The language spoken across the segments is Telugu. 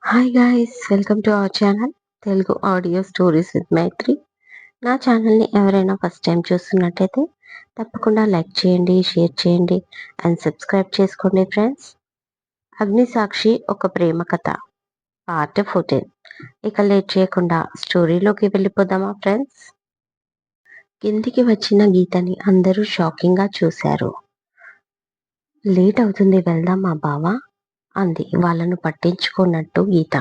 Hi guys, welcome to our channel Telugu audio stories with Maithri. నా ఛానల్ని ఎవరైనా ఫస్ట్ టైం చూస్తున్నట్టయితే తప్పకుండా లైక్ చేయండి, షేర్ చేయండి అండ్ సబ్స్క్రైబ్ చేసుకోండి ఫ్రెండ్స్. అగ్ని సాక్షి ఒక ప్రేమ కథ పార్ట్ 14. ఇక లేట్ చేయకుండా స్టోరీలోకి వెళ్ళిపోదామా ఫ్రెండ్స్. కిందికి వచ్చిన గీతని అందరూ షాకింగ్గా చూశారు. లేట్ అవుతుంది, వెళ్దామా బావా అంది వాళ్ళను పట్టించుకున్నట్టు గీత.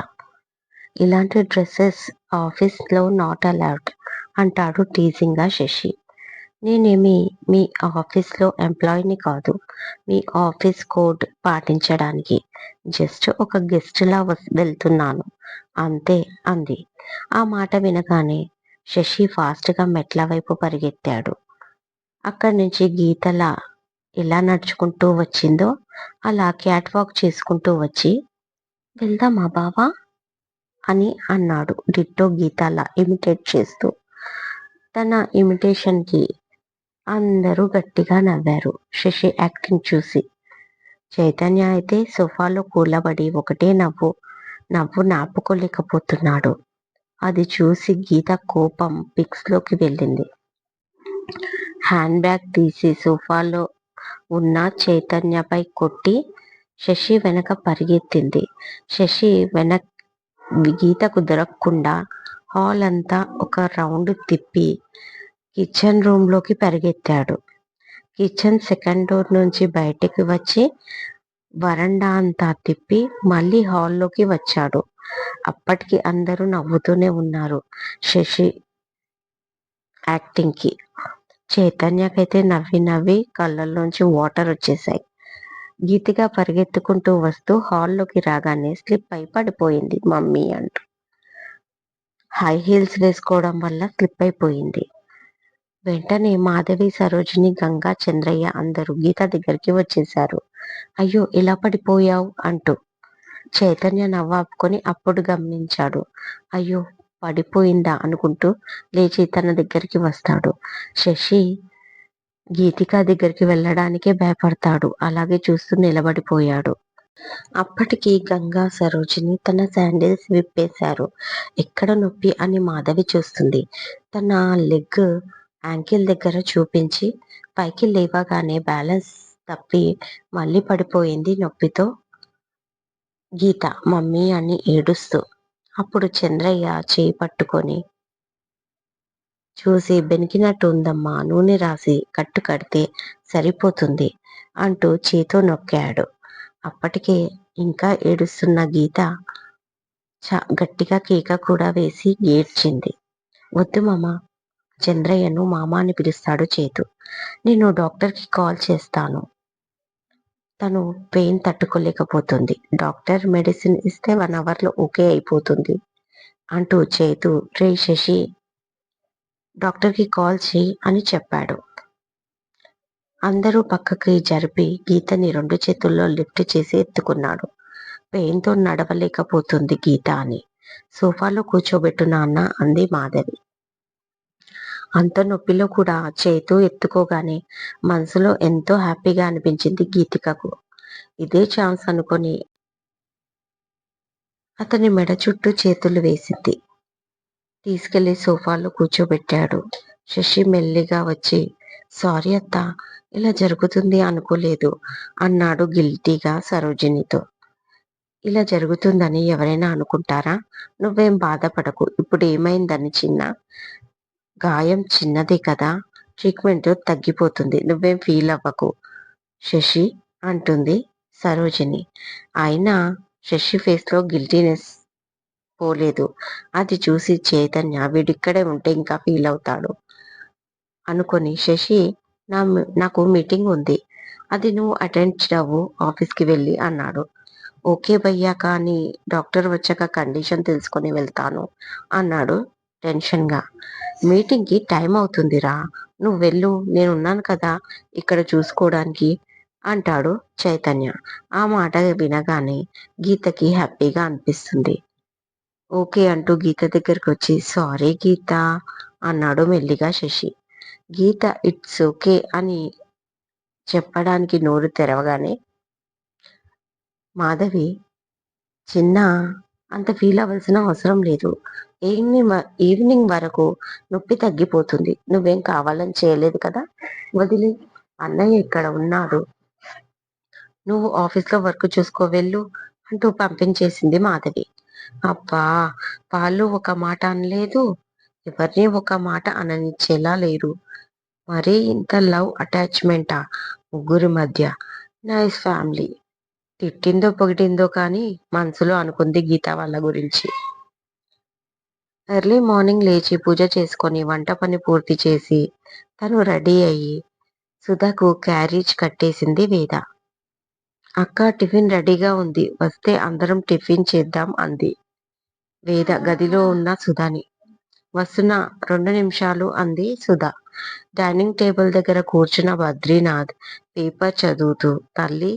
ఇలాంటి డ్రెస్సెస్ ఆఫీస్లో నాట్ అలౌడ్ అంటాడు టీజింగ్గా శశి. నేనేమి మీ ఆఫీస్లో ఎంప్లాయీని కాదు, మీ ఆఫీస్ కోడ్ పాటించడానికి జస్ట్ ఒక గెస్ట్లా వెళ్తున్నాను అంతే అంది. ఆ మాట వినగానే శశి ఫాస్ట్గా మెట్ల వైపు పరిగెత్తాడు. అక్కడి నుంచి గీతలా ఎలా నడుచుకుంటూ వచ్చిందో అలా క్యాట్ వాక్ చేసుకుంటూ వచ్చి, వెళ్దామా బావా అని అన్నాడు డిట్టో గీతాల ఇమిటేట్ చేస్తూ. తన ఇమిటేషన్కి అందరూ గట్టిగా నవ్వారు శశి యాక్టింగ్ చూసి. చైతన్య అయితే సోఫాలో కూలబడి ఒకటే నవ్వు నాపుకోలేకపోతున్నాడు. అది చూసి గీత కోపం పిక్స్లోకి వెళ్ళింది. హ్యాండ్ బ్యాగ్ తీసి సోఫాలో ఉన్న చైతన్యపై కొట్టి శశి వెనక పరిగెత్తింది. శశి గీతకు దొరకకుండా హాల్ అంతా ఒక రౌండ్ తిప్పి కిచెన్ రూమ్లోకి పరిగెత్తాడు. కిచెన్ సెకండ్ డోర్ నుంచి బయటికి వచ్చి వరండా అంతా తిప్పి మళ్ళీ హాల్లోకి వచ్చాడు. అప్పటికి అందరూ నవ్వుతూనే ఉన్నారు శశి యాక్టింగ్కి. చైతన్యకైతే నవ్వి నవ్వి కళ్ళల్లోంచి వాటర్ వచ్చేసాయి. గీతిగా పరిగెత్తుకుంటూ వస్తూ హాల్లోకి రాగానే స్లిప్ అయి పడిపోయింది మమ్మీ అంటూ. హై హీల్స్ వేసుకోవడం వల్ల స్లిప్ అయిపోయింది. వెంటనే మాధవి, సరోజిని, గంగా, చంద్రయ్య అందరూ గీత దగ్గరికి వచ్చేశారు. అయ్యో, ఇలా పడిపోయావు అంటూ. చైతన్య నవ్వాపుకొని అప్పుడు గమనించాడు. అయ్యో, పడిపోయిందా అనుకుంటూ లేచి తన దగ్గరికి వస్తాడు. శశి గీతిక దగ్గరికి వెళ్ళడానికే భయపడతాడు. అలాగే చూస్తూ నిలబడిపోయాడు. అప్పటికి గంగా, సరోజిని తన శాండిల్స్ విప్పేశారు. ఎక్కడ నొప్పి అని మాధవి చూస్తుంది. తన లెగ్ యాంకిల్ దగ్గర చూపించి పైకి లేవగానే బ్యాలెన్స్ తప్పి మళ్ళీ పడిపోయింది నొప్పితో గీత మమ్మీ అని ఏడుస్తూ. అప్పుడు చంద్రయ్య చేయి పట్టుకొని చూసి, బెనికినట్టు ఉందమ్మా, నూనె రాసి కట్టు కడితే సరిపోతుంది అంటూ చేతో నొక్కాడు. అప్పటికే ఇంకా ఏడుస్తున్న గీత గట్టిగా కేక కూడా వేసి ఏడ్చింది. వద్దు మామ, చంద్రయ్యను మామ అని పిలుస్తాడు చేతు. నేను డాక్టర్కి కాల్ చేస్తాను, తను పెయిన్ తట్టుకోలేకపోతుంది, డాక్టర్ మెడిసిన్ ఇస్తే 1 అవర్లో ఓకే అయిపోతుంది అంటూ చేతు రే శశి డాక్టర్కి కాల్ చేయి అని చెప్పాడు. అందరూ పక్కకి జరిపి గీతని 2 చేతుల్లో లిఫ్ట్ చేసి ఎత్తుకున్నాడు. పెయిన్తో నడవలేకపోతుంది గీత అని. సోఫాలో కూర్చోబెట్టు నాన్న అంది మాధవి. అంత నొప్పిలో కూడా చేతు ఎత్తుకోగానే మనసులో ఎంతో హ్యాపీగా అనిపించింది గీతికకు. ఇదే ఛాన్స్ అనుకొని అతని మెడ చుట్టూ చేతులు వేసింది. తీసుకెళ్లి సోఫాలో కూర్చోబెట్టాడు. శశి మెల్లిగా వచ్చి, సారీ అత్త, ఇలా జరుగుతుంది అనుకోలేదు అన్నాడు గిల్టీగా సరోజినితో. ఇలా జరుగుతుందని ఎవరైనా అనుకుంటారా? నువ్వేం బాధపడకు, ఇప్పుడు ఏమైందని చిన్న గాయం, చిన్నదే కదా, ట్రీట్మెంట్ తగ్గిపోతుంది, నువ్వేం ఫీల్ అవ్వకు శశి అంటుంది సరోజిని. అయినా శశి ఫేస్లో గిల్టీనెస్ పోలేదు. అది చూసి చైతన్య వీడిక్కడే ఉంటే ఇంకా ఫీల్ అవుతాడు అనుకొని, శశి నాకు మీటింగ్ ఉంది, అది నువ్వు అటెండ్ అవ్వు ఆఫీస్కి వెళ్ళి అన్నాడు. ఓకే భయ్యా, కానీ డాక్టర్ వచ్చాక కండిషన్ తెలుసుకొని వెళ్తాను అన్నాడు టెన్షన్గా. మీటింగ్కి టైం అవుతుందిరా, నువ్వు వెళ్ళు, నేనున్నాను కదా ఇక్కడ చూసుకోవడానికి అంటాడు చైతన్య. ఆ మాట వినగానే గీతకి హ్యాపీగా అనిపిస్తుంది. ఓకే అంటూ గీత దగ్గరికి వచ్చి, సారీ గీత అన్నాడు మెల్లిగా శశి. గీత ఇట్స్ ఓకే అని చెప్పడానికి నోరు తెరవగానే మాధవి, చిన్న అంత ఫీల్ అవ్వాల్సిన అవసరం లేదు. ఈవినింగ్ వరకు నొప్పి తగ్గిపోతుంది. నువ్వేం కావాలని చేయలేదు కదా! వదిలేయి. అన్నయ్య ఇక్కడ ఉన్నాడు. నువ్వు ఆఫీస్‌లో వర్క్ చూసుకో వెళ్ళు అంటూ పంపించేసింది మాధవి. అబ్బా! వాళ్ళు ఒక మాట అనలేదు. ఎవరిని ఒక మాట అననిచ్చేలా లేరు. మరీ ఇంత లవ్ అటాచ్‌మెంటా ముగ్గురి మధ్య. Nice family. తిట్టిందో పొగిడిందో కానీ మనసులో అనుకుంది గీత వాళ్ళ గురించి. ఎర్లీ మార్నింగ్ లేచి పూజ చేసుకొని వంట పని పూర్తి చేసి తను రెడీ అయ్యి సుధకు క్యారేజ్ కట్టేసింది వేద. అక్క టిఫిన్ రెడీగా ఉంది. వస్తే అందరం టిఫిన్ చేద్దాం అంది వేద గదిలో ఉన్న సుధని. వస్తున్నా 2 నిమిషాలు అంది సుధ. డైనింగ్ టేబుల్ దగ్గర కూర్చున్న బద్రీనాథ్ పేపర్ చదువుతూ తల్లి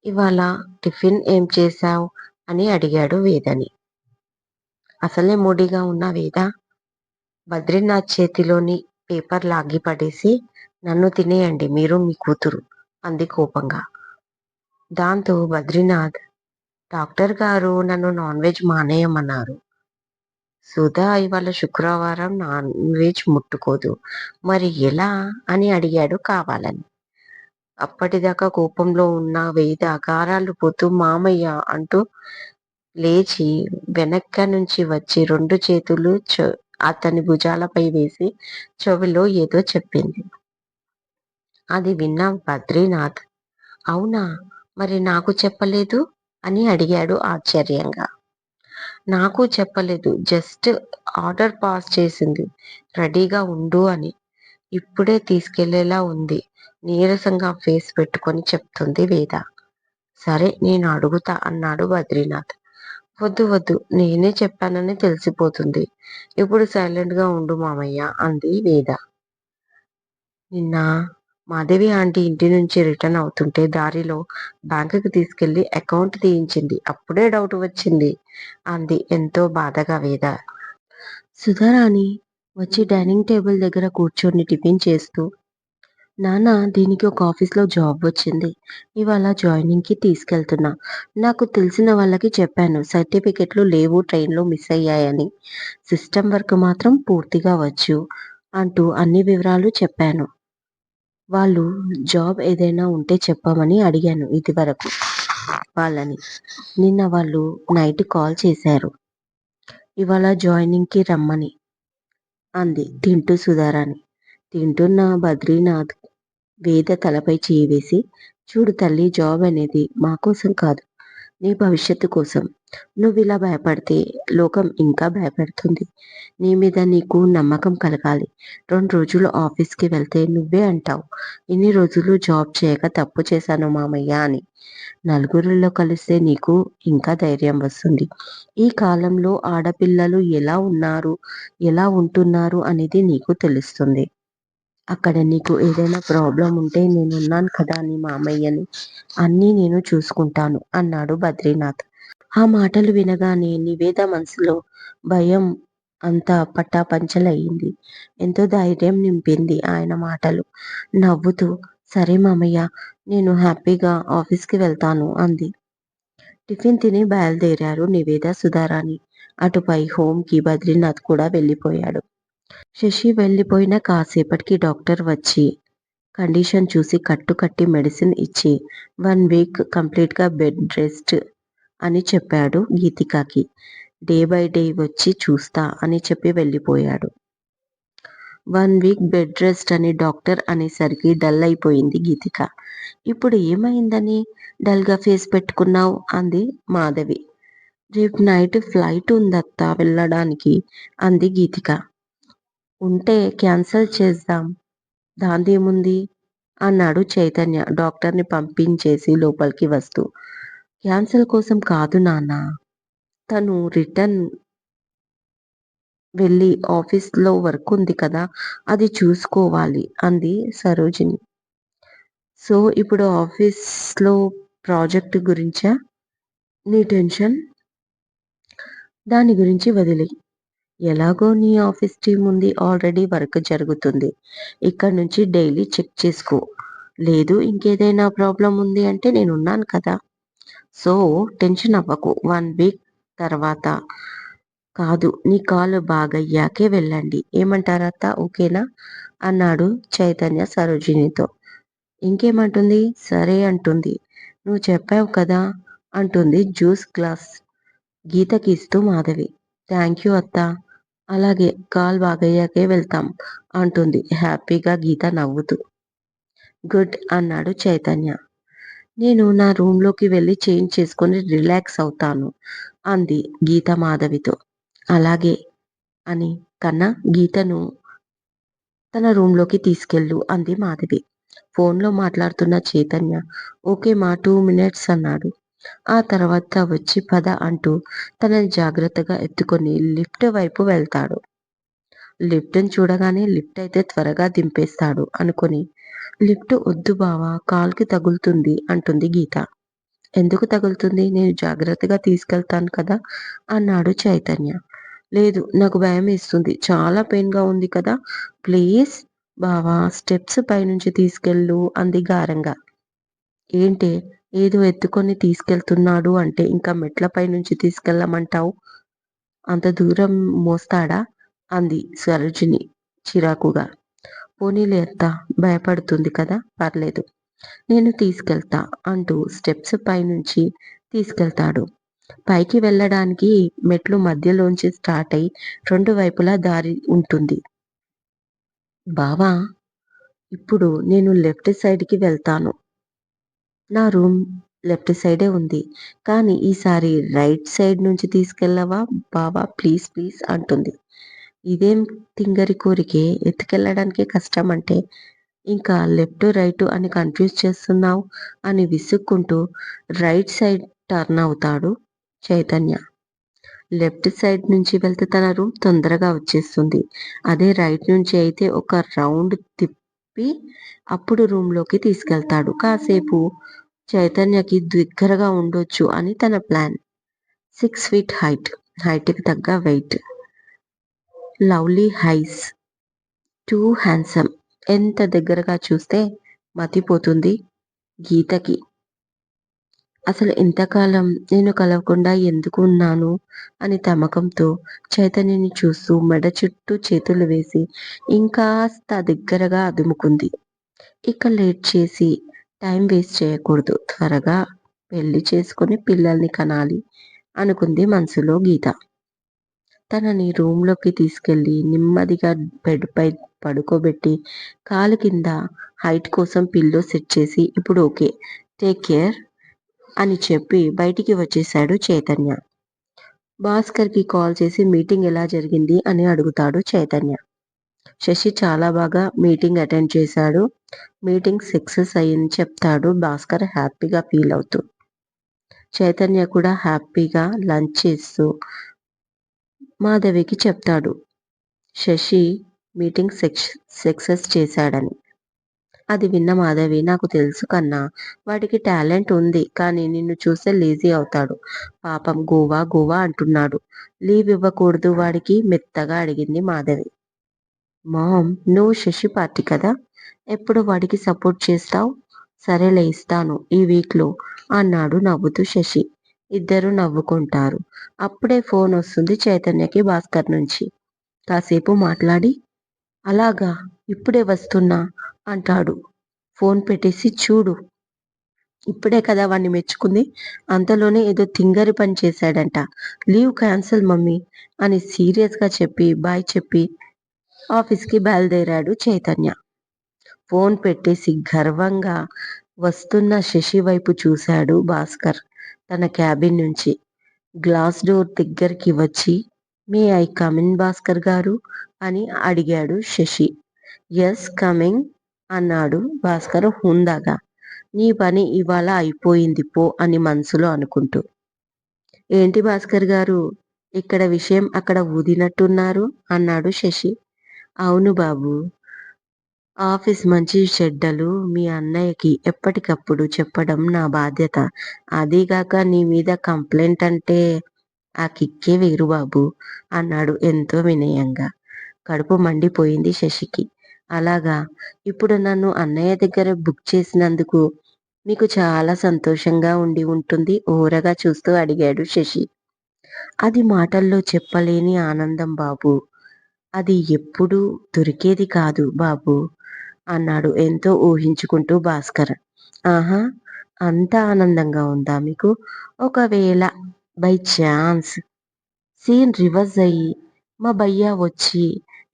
ఇవాళ టిఫిన్ ఏం చేశావ్ అని అడిగాడు వేదని. అసలే మూడీగా ఉన్న వేద బద్రీనాథ్ చేతిలోని పేపర్ లాగి పడేసి నన్ను తినేయండి మీరు మీ కూతురు అంది కోపంగా. దాంతో బద్రీనాథ్ డాక్టర్ గారు నన్ను నాన్ వెజ్ మానేయమన్నారు. సుధా ఇవాళ శుక్రవారం నాన్ వెజ్ ముట్టుకోదు. మరి ఎలా అని అడిగాడు కావాలని. అప్పటిదాకా కోపంలో ఉన్న వేద గారాలు పోతూ మామయ్య అంటూ లేచి వెనక్క నుంచి వచ్చి 2 చేతులు అతని భుజాలపై వేసి చెవిలో ఏదో చెప్పింది. అది విన్న బద్రీనాథ్ అవునా మరి నాకు చెప్పలేదు అని అడిగాడు ఆశ్చర్యంగా. నాకు చెప్పలేదు. జస్ట్ ఆర్డర్ పాస్ చేసింది రెడీగా ఉండు అని. ఇప్పుడే తీసుకెళ్లేలా ఉంది నీరసంగా ఫేస్ పెట్టుకొని చెప్తుంది వేద. సరే నేను అడుగుతా అన్నాడు బద్రీనాథ్. వద్దు వద్దు నేనే చెప్పానని తెలిసిపోతుంది. ఇప్పుడు సైలెంట్ గా ఉండు మామయ్య అంది వేద. నిన్న మాధవి ఆంటీ ఇంటి నుంచి రిటర్న్ అవుతుంటే దారిలో బ్యాంకుకి తీసుకెళ్లి అకౌంట్ తీయించింది. అప్పుడే డౌట్ వచ్చింది అంది ఎంతో బాధగా వేద. సుధారాణి వచ్చి డైనింగ్ టేబుల్ దగ్గర కూర్చొని టిఫిన్ చేస్తూ నాన్న దీనికి ఒక ఆఫీస్లో జాబ్ వచ్చింది. ఇవాళ జాయినింగ్కి తీసుకెళ్తున్నా. నాకు తెలిసిన వాళ్ళకి చెప్పాను సర్టిఫికెట్లు లేవు ట్రైన్లో మిస్ అయ్యాయని. సిస్టమ్ వర్క్ మాత్రం పూర్తిగా వచ్చు అంటూ అన్ని వివరాలు చెప్పాను. వాళ్ళు జాబ్ ఏదైనా ఉంటే చెప్పమని అడిగాను ఇదివరకు వాళ్ళని. నిన్న వాళ్ళు నైట్ కాల్ చేశారు ఇవాళ జాయినింగ్కి రమ్మని అంది తింటూ సుధారాణి. తింటున్న బద్రీనాథ్ వేద తలపై చేయి వేసి చూడు తల్లి జాబ్ అనేది మా కోసం కాదు నీ భవిష్యత్తు కోసం. నువ్విలా భయపడితే లోకం ఇంకా భయపడుతుంది. నీ మీద నీకు నమ్మకం కలగాలి. 2 రోజులు ఆఫీస్కి వెళ్తే నువ్వే అంటావు ఇన్ని రోజులు జాబ్ చేయక తప్పు చేశాను మామయ్య అని. నలుగురిలో కలిస్తే నీకు ఇంకా ధైర్యం వస్తుంది. ఈ కాలంలో ఆడపిల్లలు ఎలా ఉన్నారు ఎలా ఉంటున్నారు అనేది నీకు తెలుస్తుంది. అక్కడ నీకు ఏదైనా ప్రాబ్లం ఉంటే నేనున్నాను కదా నీ మామయ్యని. అన్నీ నేను చూసుకుంటాను అన్నాడు బద్రీనాథ్. ఆ మాటలు వినగానే నివేద మనసులో భయం అంతా పటాపంచలయ్యింది. ఎంతో ధైర్యం నింపింది ఆయన మాటలు. నవ్వుతూ సరే మామయ్య నేను హ్యాపీగా ఆఫీస్కి వెళ్తాను అంది. టిఫిన్ తిని బయలుదేరారు నివేద సుధారాణి. అటుపై హోంకి బద్రీనాథ్ కూడా వెళ్ళిపోయాడు. శశి వెళ్ళిపోయిన కాసేపటికి డాక్టర్ వచ్చి కండిషన్ చూసి కట్టి మెడిసిన్ ఇచ్చి 1 వీక్ కంప్లీట్గా బెడ్ రెస్ట్ అని చెప్పాడు గీతికకి. డే బై డే వచ్చి చూస్తా అని చెప్పి వెళ్ళిపోయాడు. 1 వీక్ బెడ్ రెస్ట్ అని డాక్టర్ అనేసరికి డల్ అయిపోయింది గీతిక. ఇప్పుడు ఏమైందని డల్గా ఫేస్ పెట్టుకున్నావు అంది మాధవి. రేపు నైట్ ఫ్లైట్ ఉందత్తా వెళ్ళడానికి అంది గీతిక. ఉంటే క్యాన్సల్ చేద్దాం దాందేముంది అన్నాడు చైతన్య డాక్టర్ని పంపించేసి లోపలికి వస్తూ. క్యాన్సల్ కోసం కాదు నాన్న తను రిటర్న్ వెళ్ళి ఆఫీస్లో వర్క్ ఉంది కదా అది చూసుకోవాలి అంది సరోజిని. సో ఇప్పుడు ఆఫీస్లో ప్రాజెక్ట్ గురించా నీ టెన్షన్? దాని గురించి వదిలేయ్. ఎలాగో నీ ఆఫీస్ టీం ఉంది ఆల్రెడీ వర్క్ జరుగుతుంది. ఇక్కడ నుంచి డైలీ చెక్ చేసుకో. లేదు ఇంకేదైనా ప్రాబ్లం ఉంది అంటే నేనున్నాను కదా. సో టెన్షన్ అవ్వకు 1 వీక్ తర్వాత కాదు, నీ కాలు బాగయ్యాకే వెళ్ళండి. ఏమంటారత్తా, ఓకేనా? అన్నాడు చైతన్య సరోజినితో. ఇంకేమంటుంది? సరే అంటుంది. నువ్వు చెప్పావు కదా అంటుంది జ్యూస్ గ్లాస్ గీతకి ఇస్తూ మాధవి. థ్యాంక్యూ అత్తా. అలాగే, కాల్ బాగయ్యాకే వెళ్తాం అంటుంది హ్యాపీగా గీత నవ్వుతూ. గుడ్ అన్నాడు చైతన్య. నేను నా రూంలోకి వెళ్ళి చేంజ్ చేసుకొని రిలాక్స్ అవుతాను అంది గీత మాధవితో. అలాగే అని కన్నా గీతను తన రూంలోకి తీసుకెళ్ళు అంది మాధవి. ఫోన్లో మాట్లాడుతున్న చైతన్య ఓకే మా 2 మినిట్స్ అన్నాడు. ఆ తర్వాత వచ్చి పద అంటూ తనని జాగ్రత్తగా ఎత్తుకొని లిఫ్ట్ వైపు వెళ్తాడు. లిఫ్ట్ని చూడగానే లిఫ్ట్ అయితే త్వరగా దింపేస్తాడు అనుకొని లిఫ్ట్ వద్దు బావా, కాలుకి తగులుతుంది అంటుంది గీత. ఎందుకు తగులుతుంది? నేను జాగ్రత్తగా తీసుకెళ్తాను కదా అన్నాడు చైతన్య. లేదు, నాకు భయమేస్తుంది. చాలా పెయిన్‌గా ఉంది కదా! ప్లీజ్ బావా, స్టెప్స్ పైనుంచి తీసుకెళ్ళు అంది గారంగా. ఏంటే, ఏదో ఎత్తుకొని తీసుకెళ్తున్నాడు అంటే ఇంకా మెట్లపై నుంచి తీసుకెళ్ళమంటావు? అంత దూరం మోస్తాడా? అంది సరోజిని చిరాకుగా. పోనీలే అత్తా, భయపడుతుంది కదా, పర్లేదు. నేను తీసుకెళ్తా అంటూ స్టెప్స్ పైనుంచి తీసుకెళ్తాడు. పైకి వెళ్ళడానికి మెట్లు మధ్యలోంచి స్టార్ట్ అయి 2 వైపులా దారి ఉంటుంది. బావా, ఇప్పుడు నేను లెఫ్ట్ సైడ్‌కి వెళ్తాను. నా రూమ్ లెఫ్ట్ సైడే ఉంది. కానీ ఈసారి రైట్ సైడ్ నుంచి తీసుకెళ్ళవా బావా, ప్లీజ్ ప్లీజ్ అంటుంది. ఇదేం తింగరి కోరికే, ఎత్తుకెళ్ళడానికే కష్టమంటే ఇంకా లెఫ్ట్ రైటు అని కన్‌ఫ్యూజ్ చేస్తున్నావు అని విసుక్కుంటూ రైట్ సైడ్ టర్న్ అవుతాడు చైతన్య. లెఫ్ట్ సైడ్ నుంచి వెళ్తే తన రూమ్ తొందరగా వచ్చేస్తుంది. అదే రైట్ నుంచి అయితే ఒక రౌండ్ తిప్పి అప్పుడు రూమ్‌లోకి తీసుకెళ్తాడు. కాసేపు చైతన్యకి దగ్గరగా ఉండొచ్చు అని తన ప్లాన్. 6 ఫీట్ హైట్‌కి తగ్గ weight. Lovely eyes. Too handsome. ఎంత దగ్గరగా చూస్తే మతిపోతుంది గీతకి. అసలు ఇంతకాలం నేను కలవకుండా ఎందుకు ఉన్నాను అని తమకంతో చైతన్యని చూస్తూ మెడ చుట్టూ చేతులు వేసి ఇంకాస్త దగ్గరగా అదుముకుంది. ఇక లేట్ చేసి టైం వేస్ట్ చేయకూడదు. త్వరగా పెళ్లి చేసుకొని పిల్లల్ని కనాలి అనుకుంది మనసులో గీత. తనని రూమ్‌లోకి తీసుకెళ్ళి నెమ్మదిగా బెడ్‌పై పడుకోబెట్టి కాలు కింద హైట్ కోసం పిల్లో సెట్ చేసి ఇప్పుడు ఓకే, టేక్ కేర్ అని చెప్పి బయటికి వచ్చేశాడు చైతన్య. భాస్కర్‌కి కాల్ చేసి మీటింగ్ ఎలా జరిగింది అని అడుగుతాడు చైతన్య. శశి చాలా బాగా మీటింగ్ అటెండ్ చేశాడు. మీటింగ్ సక్సెస్ అయిందని చెప్తాడు భాస్కర్ హ్యాపీగా ఫీల్ అవుతూ. చైతన్య కూడా హ్యాపీగా లంచ్ చేస్తూ మాధవికి చెప్తాడు శశి మీటింగ్ సక్సెస్ చేశాడని. అది విన్న మాధవి, నాకు తెలుసు కన్నా, వాడికి టాలెంట్ ఉంది. కానీ నిన్ను చూస్తే లేజీ అవుతాడు. పాపం గోవా గోవా అంటున్నాడు. లీవ్ ఇవ్వకూడదు వాడికి మెత్తగా అడిగింది మాధవి. మామ్, నువ్వు శశి పార్టీ కదా, ఎప్పుడు వాడికి సపోర్ట్ చేస్తావు? సరేలే, ఇస్తాను ఈ వీక్లో అన్నాడు నవ్వుతూ శశి. ఇద్దరు నవ్వుకుంటారు. అప్పుడే ఫోన్ వస్తుంది చైతన్యకి భాస్కర్ నుంచి. కాసేపు మాట్లాడి అలాగా, ఇప్పుడే వస్తున్నా అంటాడు. ఫోన్ పెట్టేసి చూడు, ఇప్పుడే కదా వాణ్ణి మెచ్చుకుంది, అంతలోనే ఏదో తింగరి పని చేశాడంట. లీవ్ క్యాన్సిల్ మమ్మీ అని సీరియస్గా చెప్పి బాయ్ చెప్పి ఆఫీస్కి బయలుదేరాడు చైతన్య. ఫోన్ పెట్టేసి గర్వంగా వస్తున్న శశి వైపు చూశాడు భాస్కర్ తన క్యాబిన్ నుంచి. గ్లాస్ డోర్ దగ్గరికి వచ్చి మే ఐ కమిన్ భాస్కర్ గారు అని అడిగాడు శశి. ఎస్ కమింగ్ అన్నాడు భాస్కర్ హుందాగా. నీ పని ఇవాళ అయిపోయింది పో అని మనసులో అనుకుంటూ. ఏంటి భాస్కర్ గారు, ఇక్కడ విషయం అక్కడ ఊదినట్టున్నారు అన్నాడు శశి. అవును బాబు, ఆఫీస్ మంచి చెడ్డలు మీ అన్నయ్యకి ఎప్పటికప్పుడు చెప్పడం నా బాధ్యత. అదీగాక నీ మీద కంప్లైంట్ అంటే ఆ కిక్కే వేరు బాబు అన్నాడు ఎంతో వినయంగా. కడుపు మండిపోయింది శశికి. అలాగా, ఇప్పుడు నన్ను అన్నయ్య దగ్గర బుక్ చేసినందుకు మీకు చాలా సంతోషంగా ఉండి ఉంటుంది ఓరగా చూస్తూ అడిగాడు శశి. అది మాటల్లో చెప్పలేని ఆనందం బాబు. అది ఎప్పుడూ దొరికేది కాదు బాబూ అన్నాడు ఎంతో ఊహించుకుంటూ భాస్కర్. ఆహా! అంత ఆనందంగా ఉందా మీకు? ఒకవేళ బై ఛాన్స్ సీన్ రివర్స్ అయ్యి మా భయ్యా వచ్చి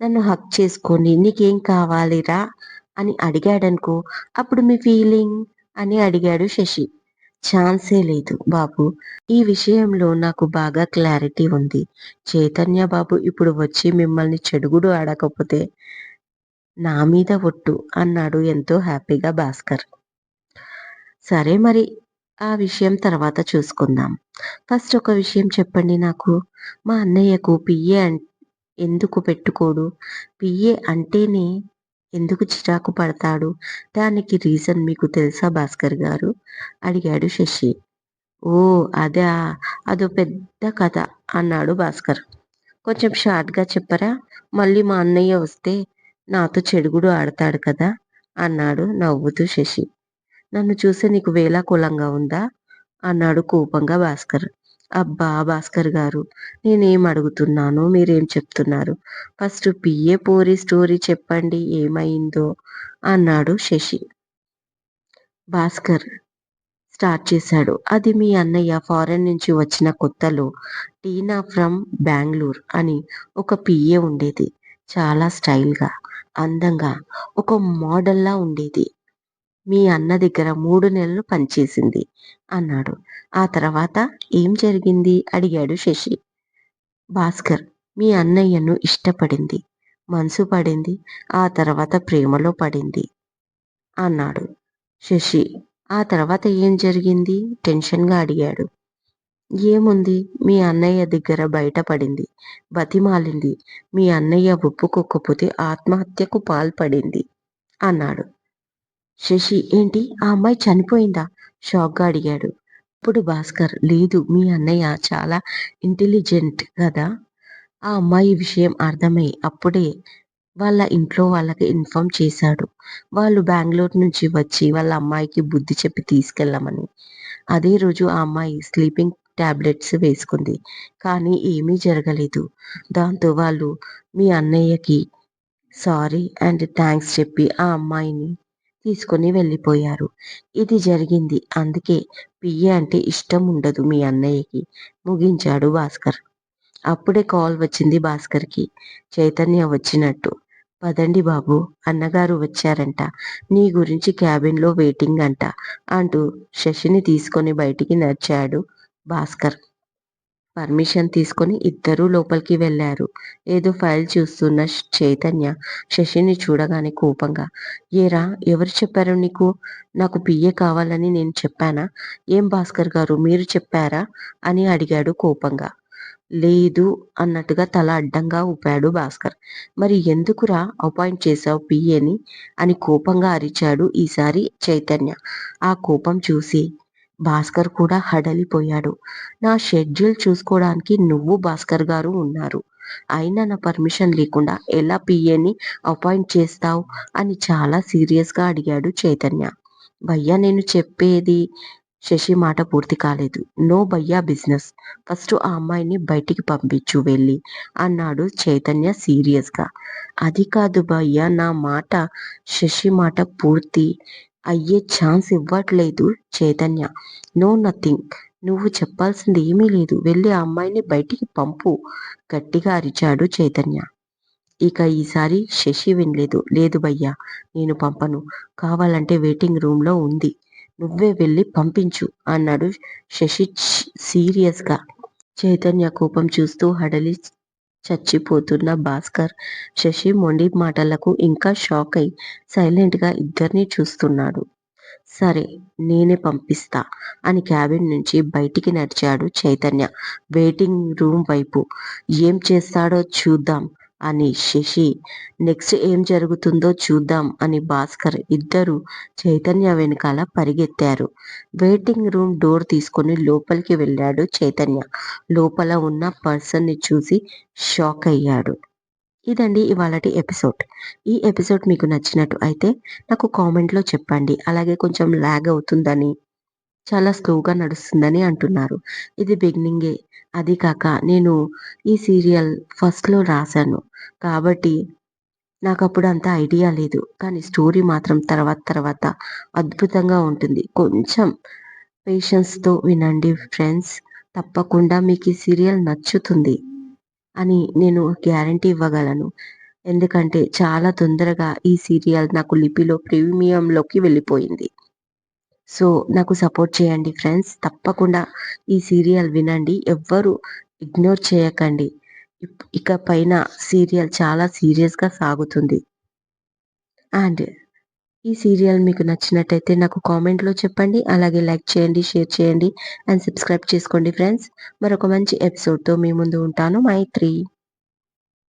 నన్ను హగ్ చేసుకొని "నీకేం కావాలిరా" అని అడిగాడనుకో అప్పుడు మీ ఫీలింగ్ అని అడిగాడు శశి. ఛాన్సే లేదు బాబు. ఈ విషయంలో నాకు బాగా క్లారిటీ ఉంది. చైతన్య బాబు ఇప్పుడు వచ్చి మిమ్మల్ని చెడుగుడు ఆడకపోతే నా మీద ఒట్టు అన్నాడు ఎంతో హ్యాపీగా భాస్కర్. సరే మరి ఆ విషయం తర్వాత చూసుకుందాం. ఫస్ట్ ఒక విషయం చెప్పండి నాకు. మా అన్నయ్యకు పిఏ ఎందుకు పెట్టుకోడు? పిఏ అంటేనే ఎందుకు చిరాకు పడతాడు? దానికి రీజన్ మీకు తెలుసా భాస్కర్ గారు? అడిగాడు శశి. ఓహ్! అదా! అదో పెద్ద కథ అన్నాడు భాస్కర్. కొంచెం షార్ట్‌గా చెప్పరా? మళ్ళీ మా అన్నయ్య వస్తే నాతో చెడుగుడు ఆడతాడు కదా! అన్నాడు నవ్వుతూ శశి. నన్ను చూస్తే నీకు వేళాకోళంగా ఉందా? అన్నాడు కోపంగా భాస్కర్. అబ్బా! భాస్కర్ గారు నేనేం అడుగుతున్నాను, మీరేం చెప్తున్నారు? ఫస్ట్ పిఏ పోరి స్టోరీ చెప్పండి ఏమైందో? అన్నాడు శశి. భాస్కర్ స్టార్ట్ చేశాడు. అది మీ అన్నయ్య ఫారెన్ నుంచి వచ్చిన కొత్తలో టీనా ఫ్రమ్ బెంగుళూరు అని ఒక పిఏ ఉండేది. చాలా స్టైల్‌గా, అందంగా, ఒక మోడల్‌లా ఉండేది. మీ అన్న దగ్గర 3 నెలలు పనిచేసింది అన్నాడు. ఆ తర్వాత ఏం జరిగింది? అడిగాడు శశి. భాస్కర్ మీ అన్నయ్యను ఇష్టపడింది. మనసు పడింది. ఆ తర్వాత ప్రేమలో పడింది అన్నాడు. శశి ఆ తర్వాత ఏం జరిగింది? టెన్షన్‌గా అడిగాడు. ఏముంది? మీ అన్నయ్య దగ్గర బయటపడింది. బతిమాలింది. మీ అన్నయ్య ఒప్పుకోకపోతే ఆత్మహత్యకు పాల్పడింది అన్నాడు. శశి ఏంటి? ఆ అమ్మాయి చనిపోయిందా? షాక్‌గా అడిగాడు. అప్పుడు భాస్కర్ లేదు మీ అన్నయ్య చాలా ఇంటెలిజెంట్ గదా! ఆ అమ్మాయి విషయం అర్థమై అప్పుడే వాళ్ళ ఇంట్లో వాళ్ళకి ఇన్ఫార్మ్ చేశాడు. వాళ్ళు బెంగుళూరు నుంచి వచ్చి వాళ్ళ అమ్మాయికి బుద్ధి చెప్పి తీసుకెళ్ళమని. అదే రోజు ఆ అమ్మాయి స్లీపింగ్ టాబ్లెట్స్ వేసుకుంది. కానీ ఏమీ జరగలేదు. దాంతో వాళ్ళు మీ అన్నయ్యకి సారీ అండ్ థాంక్స్ చెప్పి ఆ అమ్మాయిని తీసుకొని వెళ్ళిపోయారు. ఇది జరిగింది. అందుకే పిఏ అంటే ఇష్టం ఉండదు మీ అన్నయ్యకి ముగించాడు భాస్కర్. అప్పుడే కాల్ వచ్చింది భాస్కర్‌కి. చైతన్య వచ్చినట్టు. పదండి బాబు అన్నగారు వచ్చారంట. నీ గురించి క్యాబిన్‌లో వెయిటింగ్ అంట అంటూ శశిని తీసుకొని బయటికి నడిచాడు భాస్కర్. పర్మిషన్ తీసుకొని ఇద్దరూ లోపలికి వెళ్లారు. ఏదో ఫైల్ చూస్తున్న చైతన్య శశిని చూడగానే కోపంగా ఏరా ఎవరు చెప్పారు నీకు? నాకు పిఏ కావాలని నేను చెప్పానా? ఏం భాస్కర్ గారు మీరు చెప్పారా? అని అడిగాడు కోపంగా. లేదు అన్నట్టుగా తల అడ్డంగా ఊపాడు భాస్కర్. మరి ఎందుకురా అపాయింట్ చేశావు పిఏని? అని కోపంగా అరిచాడు ఈసారి చైతన్య. ఆ కోపం చూసి భాస్కర్ కూడా హడలిపోయాడు. నా షెడ్యూల్ చూసుకోవడానికి నువ్వు భాస్కర్ గారు ఉన్నారు. అయినా నా పర్మిషన్ లేకుండా ఎలా పిఏని అపాయింట్ చేస్తావు? అని చాలా సీరియస్‌గా అడిగాడు చైతన్య. భయ్యా నేను చెప్పేది శశి మాట పూర్తి కాలేదు. నో భయ్యా బిజినెస్. ఫస్ట్ ఆ అమ్మాయిని బయటికి పంపించు వెళ్ళి అన్నాడు చైతన్య సీరియస్‌గా. అది కాదు భయ్యా నా మాట శశి మాట పూర్తి అయ్యే ఛాన్స్ ఇవ్వట్లేదు చైతన్య. No nothing. నువ్వు చెప్పాల్సింది ఏమీ లేదు. వెళ్ళి ఆ అమ్మాయిని బయటికి పంపు గట్టిగా అరిచాడు చైతన్య. ఇక ఈసారి శశి వినలేదు. లేదు భయ్యా నేను పంపను. కావాలంటే వెయిటింగ్ రూమ్‌లో ఉంది. నువ్వే వెళ్ళి పంపించు అన్నాడు శశి సీరియస్‌గా. చైతన్య కోపం చూస్తూ హడలి చచ్చిపోతున్న భాస్కర్, శశి మొండి మాటలకు ఇంకా షాక్ అయి సైలెంట్‌గా ఇద్దరినీ చూస్తున్నాడు. సరే నేనే పంపిస్తా అని క్యాబిన్ నుంచి బయటికి నడిచాడు చైతన్య వెయిటింగ్ రూమ్ వైపు. ఏం చేస్తాడో చూద్దాం అని శశి, నెక్స్ట్ ఏం జరుగుతుందో చూద్దాం అని భాస్కర్ ఇద్దరూ చైతన్య వెనకాల పరిగెత్తారు. వెయిటింగ్ రూమ్ డోర్ తీసుకొని లోపలికి వెళ్ళాడు చైతన్య. లోపల ఉన్న పర్సన్‌ని చూసి షాక్ అయ్యాడు. ఇదండి ఇవాళటి ఎపిసోడ్. ఈ ఎపిసోడ్ మీకు నచ్చినట్టు అయితే నాకు కామెంట్‌లో చెప్పండి. అలాగే కొంచెం లాగ్ అవుతుందని చాలా స్లోగా నడుస్తుందని అంటున్నారు. ఇది బిగినింగే. అది కాక నేను ఈ సీరియల్ ఫస్ట్‌లో రాసాను. కాబట్టి నాకప్పుడు అంత ఐడియా లేదు. కానీ స్టోరీ మాత్రం తర్వాత తర్వాత అద్భుతంగా ఉంటుంది. కొంచెం పేషెన్స్‌తో వినండి ఫ్రెండ్స్. తప్పకుండా మీకీ సీరియల్ నచ్చుతుంది అని నేను గ్యారంటీ ఇవ్వగలను. ఎందుకంటే చాలా తొందరగా ఈ సీరియల్ నాకు లిపిలో ప్రీమియంలోకి వెళ్ళిపోయింది. సో, నాకు సపోర్ట్ చేయండి ఫ్రెండ్స్. తప్పకుండా ఈ సీరియల్ వినండి. ఎవ్వరు ఇగ్నోర్ చేయకండి. ఇక పైన సీరియల్ చాలా సీరియస్‌గా సాగుతుంది. అండ్ ఈ సీరియల్ మీకు నచ్చినట్టయితే నాకు కామెంట్‌లో చెప్పండి. అలాగే లైక్ చేయండి, షేర్ చేయండి అండ్ సబ్స్క్రైబ్ చేసుకోండి ఫ్రెండ్స్. మరొక మంచి ఎపిసోడ్‌తో మీ ముందు ఉంటాను. మైత్రి.